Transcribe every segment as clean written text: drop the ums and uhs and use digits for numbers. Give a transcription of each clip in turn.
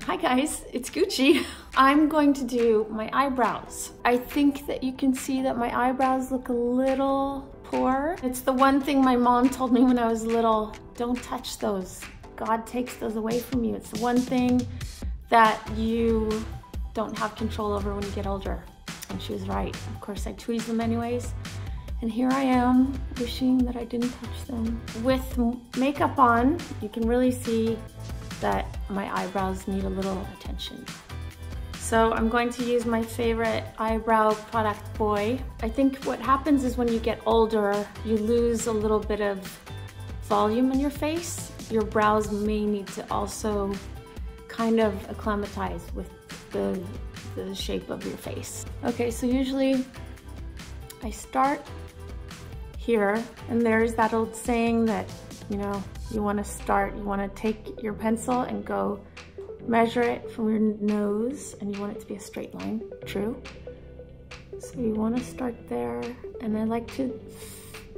Hi guys, it's Gucci. I'm going to do my eyebrows. I think that you can see that my eyebrows look a little poor. It's the one thing my mom told me when I was little, don't touch those. God takes those away from you. It's the one thing that you don't have control over when you get older. And she was right. Of course, I tweezed them anyways. And here I am, wishing that I didn't touch them. With makeup on, you can really see that my eyebrows need a little attention. So I'm going to use my favorite eyebrow product, Boy. I think what happens is when you get older, you lose a little bit of volume in your face. Your brows may need to also kind of acclimatize with the shape of your face. Okay, so usually I start here, and there's that old saying that, you know, you want to take your pencil and go measure it from your nose, and you want it to be a straight line. True. So you want to start there, and I like to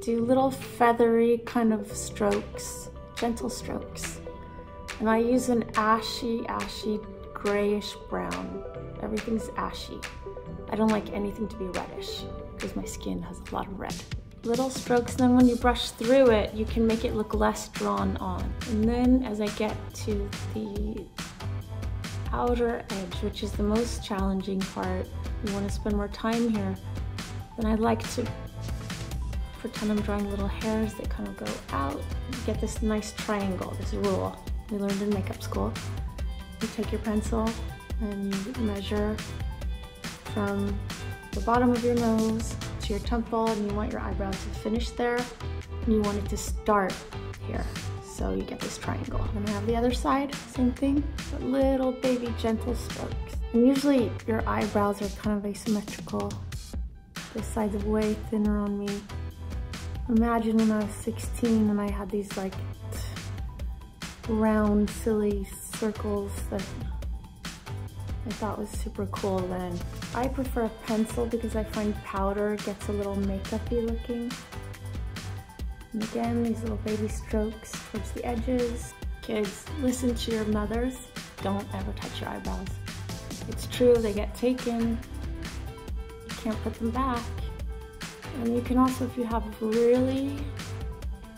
do little feathery kind of strokes, gentle strokes. And I use an ashy grayish brown. Everything's ashy. I don't like anything to be reddish because my skin has a lot of red. Little strokes, and then when you brush through it, you can make it look less drawn on. And then as I get to the outer edge, which is the most challenging part, you want to spend more time here, then I like to pretend I'm drawing little hairs that kind of go out. You get this nice triangle, this rule we learned in makeup school. You take your pencil and you measure from the bottom of your nose to your temple, and you want your eyebrows to finish there, and you want it to start here. So you get this triangle. And I have the other side, same thing, but little baby gentle strokes. And usually your eyebrows are kind of asymmetrical. This side's way thinner on me. Imagine when I was 16 and I had these like round, silly circles that I thought was super cool then. I prefer a pencil because I find powder gets a little makeup-y looking. And again, these little baby strokes towards the edges. Kids, listen to your mothers. Don't ever touch your eyebrows. It's true, they get taken. You can't put them back. And you can also, if you have really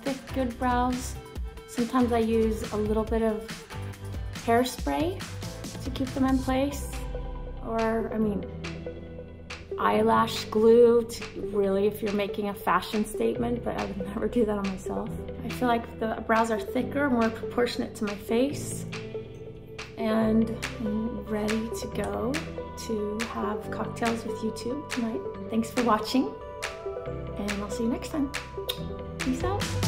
thick, good brows, sometimes I use a little bit of hairspray to keep them in place, or I mean eyelash glue to really, if you're making a fashion statement, but I would never do that on myself. I feel like the brows are thicker, more proportionate to my face, and I'm ready to go to have cocktails with YouTube tonight. Thanks for watching, and I'll see you next time. Peace out.